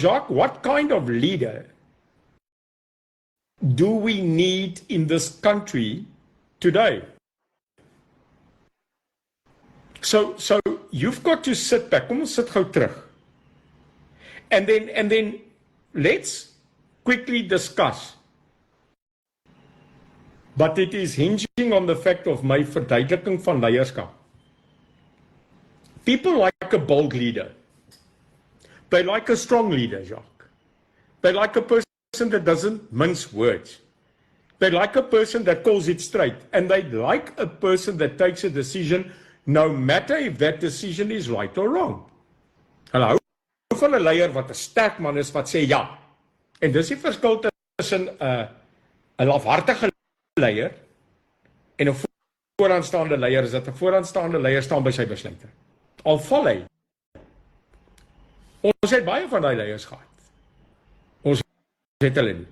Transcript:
Jacques, what kind of leader do we need in this country today? So you've got to sit back. Kom ons sit gou terug. And then let's quickly discuss. But it is hinging on the fact of my verduideliking van leierskap. People like a bold leader. They like a strong leader, Jacques. They like a person that doesn't mince words. They like a person that calls it straight. And they like a person that takes a decision no matter if that decision is right or wrong. Hulle hou van 'n leier wat 'n sterk man is wat sê ja. En dis die verskil tussen 'n lafhartige leier en 'n vooraanstaande leier is dat 'n vooraanstaande leier staan by sy besluite. Al val hy. Ons het baie van daai leiers gehad. Ons het hulle nie.